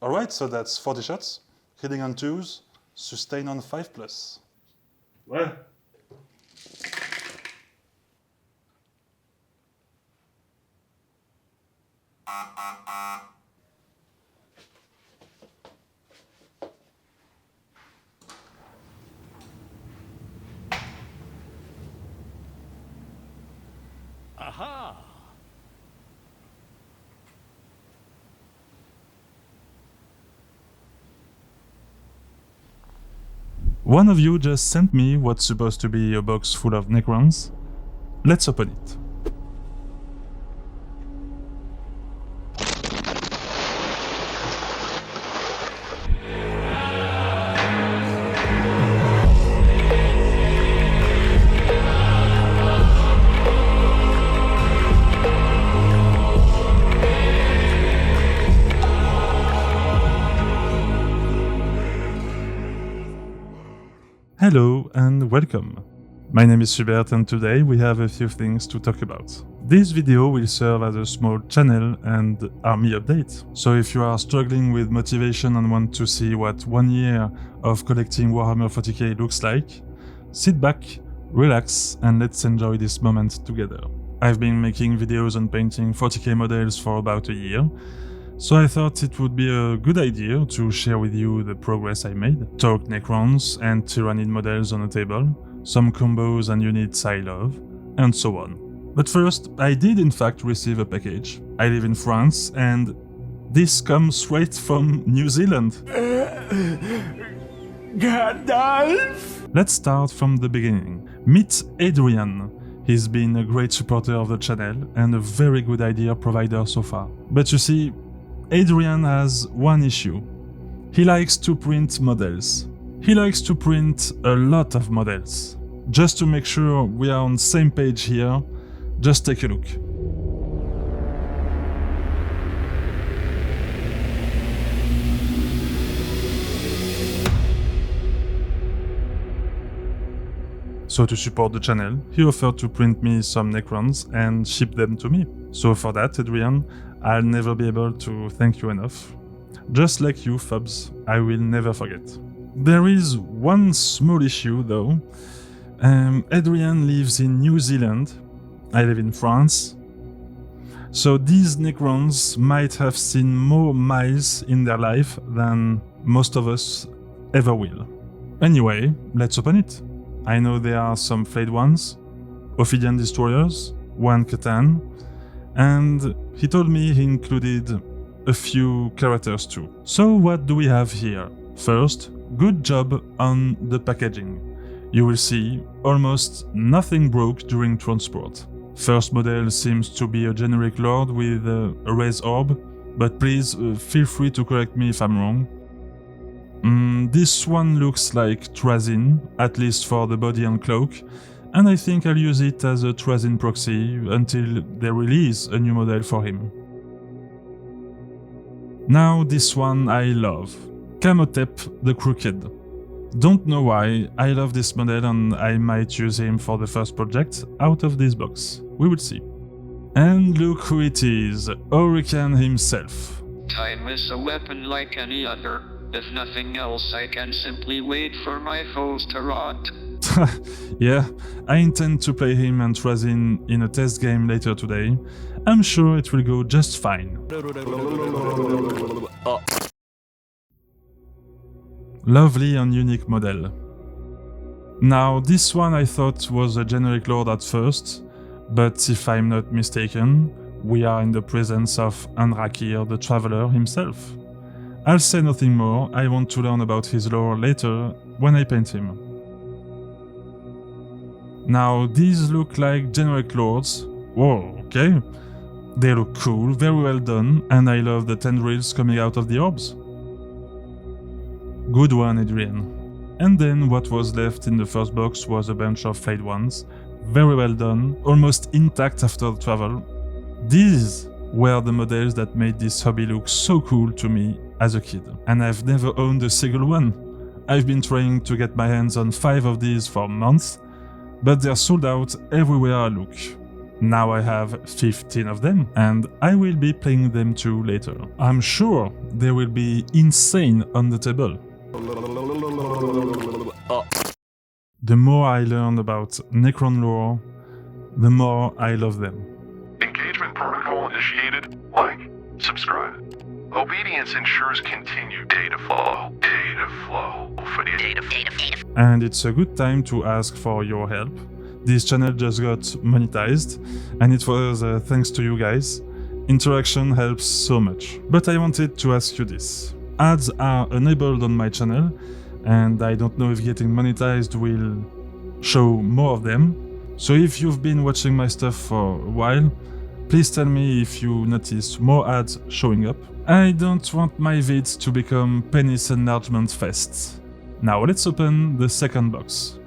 Alright, so that's 40 shots, hitting on 2s, sustain on 5+. Ouais. Aha! One of you just sent me what's supposed to be a box full of Necrons. Let's open it. Hello and welcome. My name is Hubert and today we have a few things to talk about. This video will serve as a small channel and army update. So if you are struggling with motivation and want to see what 1 year of collecting Warhammer 40K looks like, sit back, relax and let's enjoy this moment together. I've been making videos on painting 40K models for about a year, so I thought it would be a good idea to share with you the progress I made, talk Necrons and Tyrannid models on the table, some combos and units I love, and so on. But first, I did in fact receive a package. I live in France and this comes straight from New Zealand. Gandalf! Let's start from the beginning. Meet Adrian. He's been a great supporter of the channel and a very good idea provider so far. But you see, Adrian has one issue. He likes to print models. He likes to print a lot of models. Just to make sure we are on the same page here, just take a look. So to support the channel, he offered to print me some Necrons and ship them to me. So for that, Adrian, I'll never be able to thank you enough. Just like you, Fubs, I will never forget. There is one small issue though. Adrian lives in New Zealand, I live in France. So these Necrons might have seen more miles in their life than most of us ever will. Anyway, let's open it. I know there are some flayed ones, Ophidian Destroyers, one Catan, and he told me he included a few characters too. So what do we have here? First, good job on the packaging. You will see almost nothing broke during transport. First model seems to be a generic lord with a raised orb, but please feel free to correct me if I'm wrong. This one looks like Trazyn, at least for the body and cloak, and I think I'll use it as a Trazyn proxy until they release a new model for him. Now this one I love, Camotep the Crooked. Don't know why, I love this model and I might use him for the first project out of this box. We will see. And look who it is, Hurricane himself. Time is a weapon like any other. If nothing else, I can simply wait for my foes to rot. Yeah, I intend to play him and Trazyn in a test game later today. I'm sure it will go just fine. Lovely and unique model. Now, this one I thought was a generic lord at first, but if I'm not mistaken, we are in the presence of Anrakir the Traveler himself. I'll say nothing more, I want to learn about his lore later when I paint him. Now, these look like generic lords. Whoa, okay. They look cool, very well done, and I love the tendrils coming out of the orbs. Good one, Adrian. And then what was left in the first box was a bunch of flayed ones. Very well done, almost intact after the travel. These were the models that made this hobby look so cool to me as a kid. And I've never owned a single one. I've been trying to get my hands on 5 of these for months, but they're sold out everywhere I look. Now I have 15 of them, and I will be playing them too later. I'm sure they will be insane on the table. The more I learn about Necron lore, the more I love them. Engagement protocol initiated. Like, subscribe. Obedience ensures continued data flow. Data flow for the data. And it's a good time to ask for your help. This channel just got monetized, and it was thanks to you guys. Interaction helps so much. But I wanted to ask you this. Ads are enabled on my channel, and I don't know if getting monetized will show more of them. So if you've been watching my stuff for a while, please tell me if you noticed more ads showing up. I don't want my vids to become penis enlargement fests. Now let's open the second box.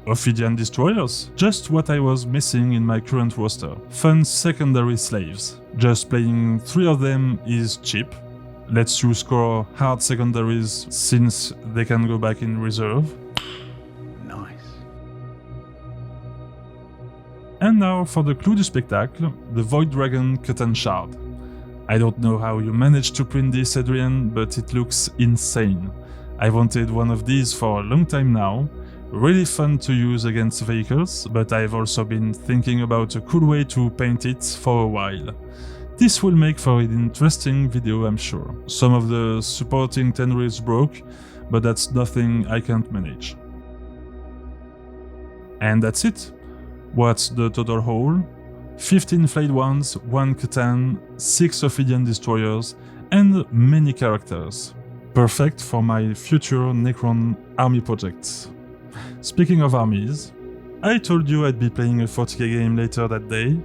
Ophidian Destroyers, just what I was missing in my current roster. Fun secondary slaves. Just playing 3 of them is cheap. Let's use score hard secondaries since they can go back in reserve. Nice. And now for the clou du spectacle, the Void Dragon Cotton Shard. I don't know how you managed to print this, Adrian, but it looks insane. I wanted one of these for a long time now. Really fun to use against vehicles, but I've also been thinking about a cool way to paint it for a while. This will make for an interesting video, I'm sure. Some of the supporting tenrils broke, but that's nothing I can't manage. And that's it. What's the total haul? 15 flayed ones, 1 Catan, 6 Ophidian Destroyers, and many characters. Perfect for my future Necron army projects. Speaking of armies, I told you I'd be playing a 40k game later that day,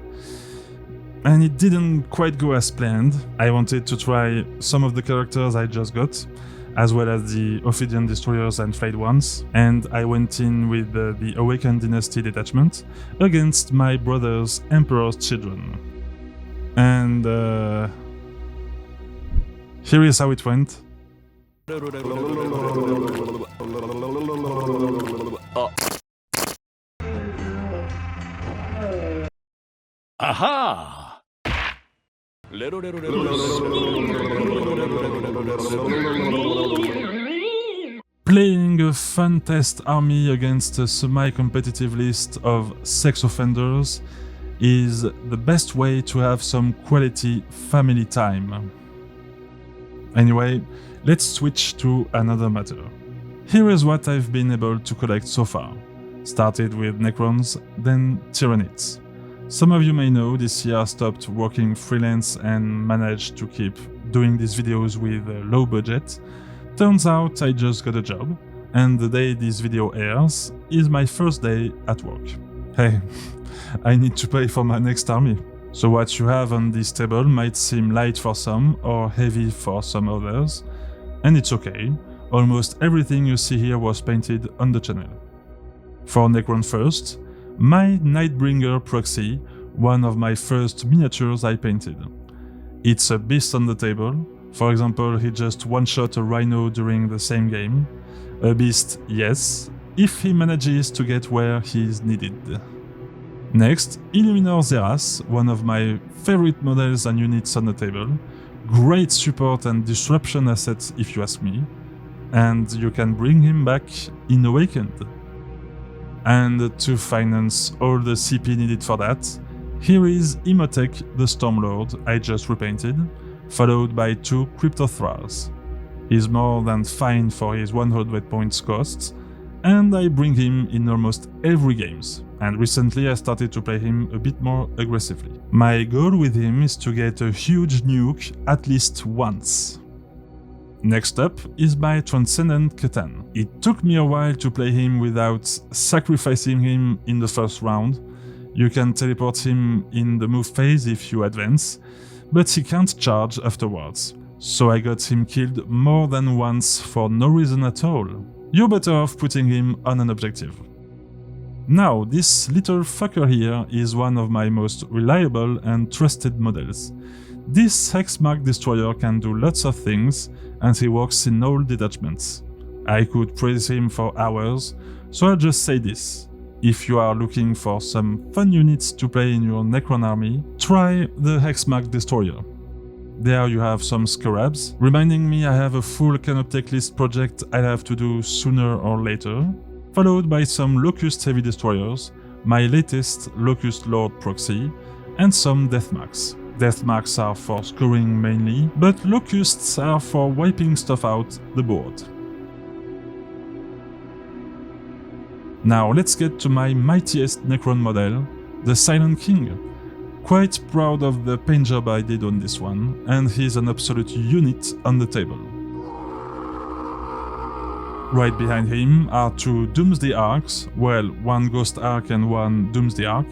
and it didn't quite go as planned. I wanted to try some of the characters I just got, as well as the Ophidian Destroyers and Flayed Ones, and I went in with the Awakened Dynasty detachment against my brother's Emperor's Children. And here is how it went. Aha! Playing a fun test army against a semi-competitive list of sex offenders is the best way to have some quality family time. Anyway, let's switch to another matter. Here is what I've been able to collect so far. Started with Necrons, then Tyrannids. Some of you may know this year I stopped working freelance and managed to keep doing these videos with a low budget. Turns out I just got a job, and the day this video airs is my first day at work. Hey, I need to pay for my next army. So what you have on this table might seem light for some or heavy for some others, and it's okay. Almost everything you see here was painted on the channel. For Necron first, my Nightbringer proxy, one of my first miniatures I painted. It's a beast on the table. For example, he just one-shot a rhino during the same game. A beast, yes, if he manages to get where he is needed. Next, Illuminor Zeras, one of my favorite models and units on the table. Great support and disruption assets if you ask me. And you can bring him back in Awakened. And to finance all the CP needed for that, here is Imhotep the Stormlord I just repainted, followed by 2 Cryptothrars. He's more than fine for his 100 points cost, and I bring him in almost every games, and recently I started to play him a bit more aggressively. My goal with him is to get a huge nuke at least once. Next up is my Transcendent Catan. It took me a while to play him without sacrificing him in the first round. You can teleport him in the move phase if you advance, but he can't charge afterwards, so I got him killed more than once for no reason at all. You're better off putting him on an objective. Now, this little fucker here is one of my most reliable and trusted models. This Hexmark destroyer can do lots of things, and he works in all detachments. I could praise him for hours, so I'll just say this. If you are looking for some fun units to play in your Necron army, try the Hexmark Destroyer. There you have some scarabs, reminding me I have a full Canoptech list project I'll have to do sooner or later, followed by some Locust Heavy Destroyers, my latest Locust Lord proxy, and some Deathmarks. Deathmarks are for scoring mainly, but Locusts are for wiping stuff out the board. Now let's get to my mightiest Necron model, the Silent King. Quite proud of the paint job I did on this one, and he's an absolute unit on the table. Right behind him are two Doomsday Arcs, well, one Ghost Arc and one Doomsday Arc.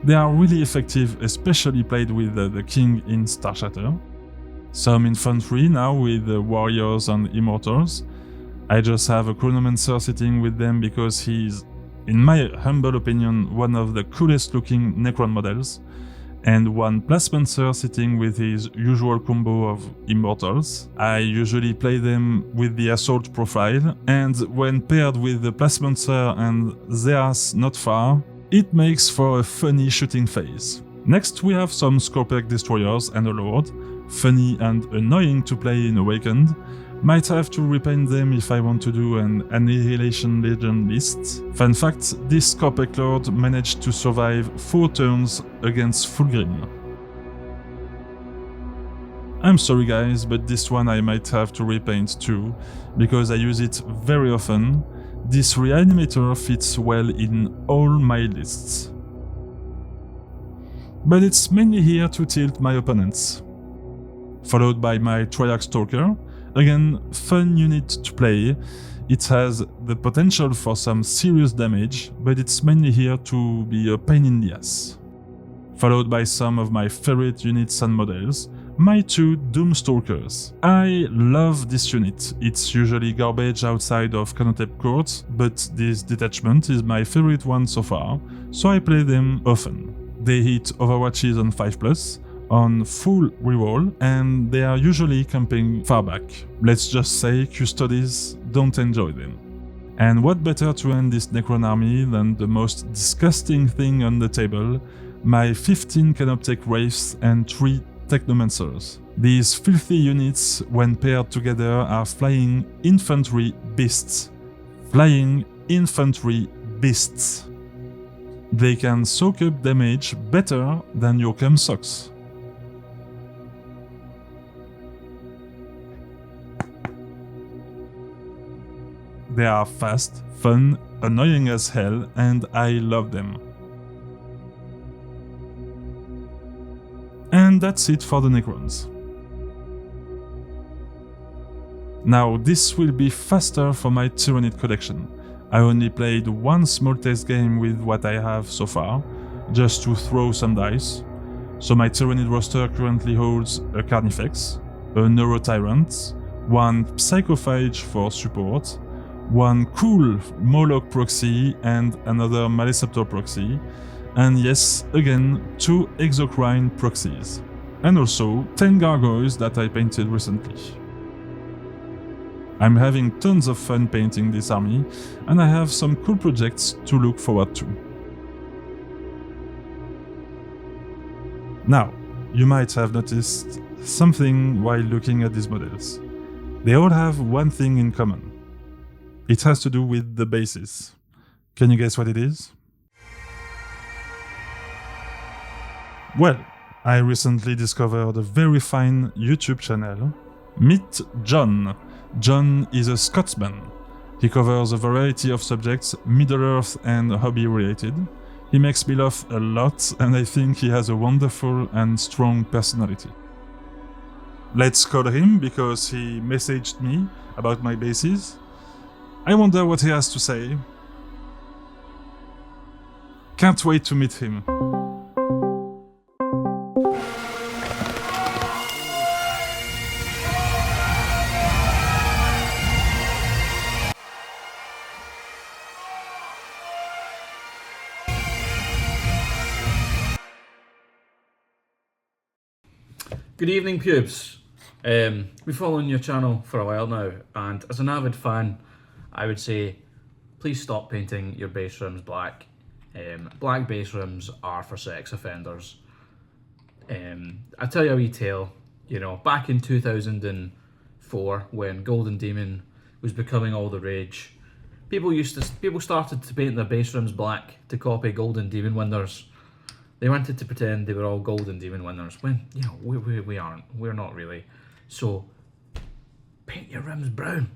They are really effective, especially played with the King in Star Shatter. Some infantry now with Warriors and Immortals. I just have a Chronomancer sitting with them because he's, in my humble opinion, one of the coolest looking Necron models, and one Plasmancer sitting with his usual combo of Immortals. I usually play them with the Assault profile, and when paired with the Plasmancer and Zeas not far, it makes for a funny shooting phase. Next we have some Scorpion Destroyers and a Lord, funny and annoying to play in Awakened. Might have to repaint them if I want to do an Annihilation Legend list. Fun fact, this Scorpion Lord managed to survive 4 turns against Fulgrim. I'm sorry guys, but this one I might have to repaint too, because I use it very often. This Reanimator fits well in all my lists. But it's mainly here to tilt my opponents. Followed by my Triarch Stalker. Again, fun unit to play. It has the potential for some serious damage, but it's mainly here to be a pain in the ass. Followed by some of my favorite units and models, my 2 Doomstalkers. I love this unit. It's usually garbage outside of Canotep Court, but this detachment is my favorite one so far, so I play them often. They hit Overwatches on 5+, on full reroll, and they are usually camping far back. Let's just say Custodies don't enjoy them. And what better to end this Necron army than the most disgusting thing on the table, my 15 Canoptech Wraiths and 3 Technomancers. These filthy units, when paired together, are flying infantry beasts. Flying infantry beasts. They can soak up damage better than your cum socks. They are fast, fun, annoying as hell, and I love them. And that's it for the Necrons. Now this will be faster for my Tyrannid collection. I only played one small test game with what I have so far, just to throw some dice. So my Tyrannid roster currently holds a Carnifex, a Neurotyrant, one Psychophage for support, one cool Moloch proxy and another Maleceptor proxy, and yes, again, 2 Exocrine proxies. And also 10 Gargoyles that I painted recently. I'm having tons of fun painting this army, and I have some cool projects to look forward to. Now, you might have noticed something while looking at these models. They all have one thing in common. It has to do with the bases. Can you guess what it is? Well, I recently discovered a very fine YouTube channel. Meet John. John is a Scotsman. He covers a variety of subjects, Middle-earth and hobby-related. He makes me laugh a lot, and I think he has a wonderful and strong personality. Let's call him because he messaged me about my bases. I wonder what he has to say. Can't wait to meet him. Good evening, pubes. Been following your channel for a while now, and as an avid fan, I would say, please stop painting your base rims black. Black base rims are for sex offenders. I'll tell you a wee tale. You know, back in 2004, when Golden Demon was becoming all the rage, people started to paint their base rims black to copy Golden Demon winners. They wanted to pretend they were all Golden Demon winners when, you know, we aren't. We're not really. So paint your rims brown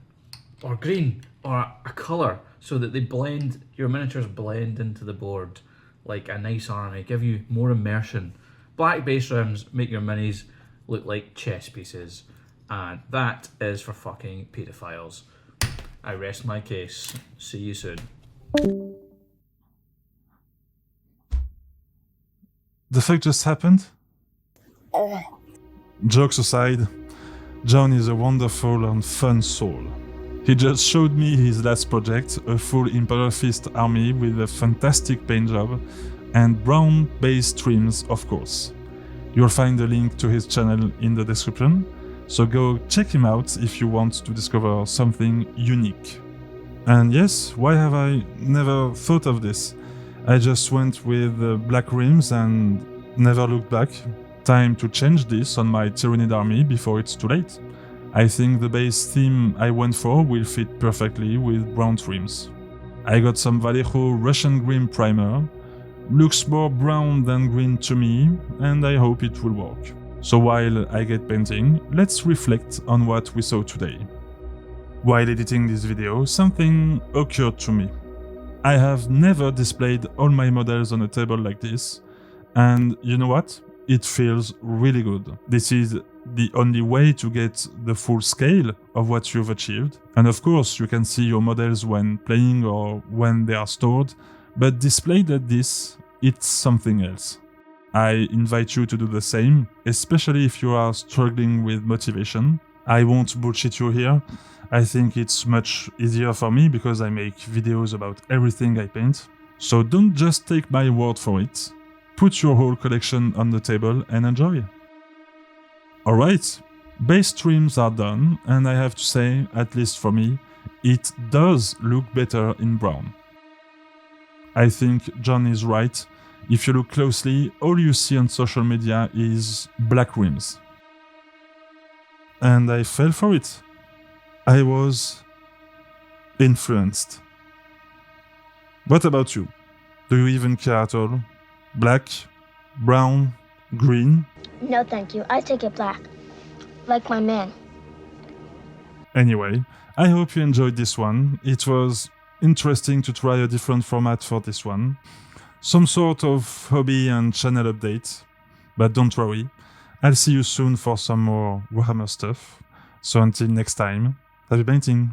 or green or a colour so that they blend, your miniatures blend into the board like a nice army, give you more immersion. Black base rims make your minis look like chess pieces, and that is for fucking paedophiles. I rest my case. See you soon. The fact just happened? Jokes aside, John is a wonderful and fun soul. He just showed me his last project, a full Imperial Fist army with a fantastic paint job and brown base trims, of course. You'll find a link to his channel in the description, so go check him out if you want to discover something unique. And yes, why have I never thought of this? I just went with black rims and never looked back. Time to change this on my Tyrannid army before it's too late. I think the base theme I went for will fit perfectly with brown trims. I got some Vallejo Russian green primer. Looks more brown than green to me, and I hope it will work. So while I get painting, let's reflect on what we saw today. While editing this video, something occurred to me. I have never displayed all my models on a table like this, and you know what? It feels really good. This is the only way to get the full scale of what you've achieved. And of course, you can see your models when playing or when they are stored, but displayed like this, it's something else. I invite you to do the same, especially if you are struggling with motivation. I won't bullshit you here. I think it's much easier for me because I make videos about everything I paint. So don't just take my word for it. Put your whole collection on the table and enjoy. Alright, base trims are done, and I have to say, at least for me, it does look better in brown. I think John is right. If you look closely, all you see on social media is black rims. And I fell for it. I was influenced. What about you? Do you even care at all? Black, brown, green? No, thank you. I take it black. Like my man. Anyway, I hope you enjoyed this one. It was interesting to try a different format for this one. Some sort of hobby and channel update. But don't worry, I'll see you soon for some more Warhammer stuff. So until next time, happy painting!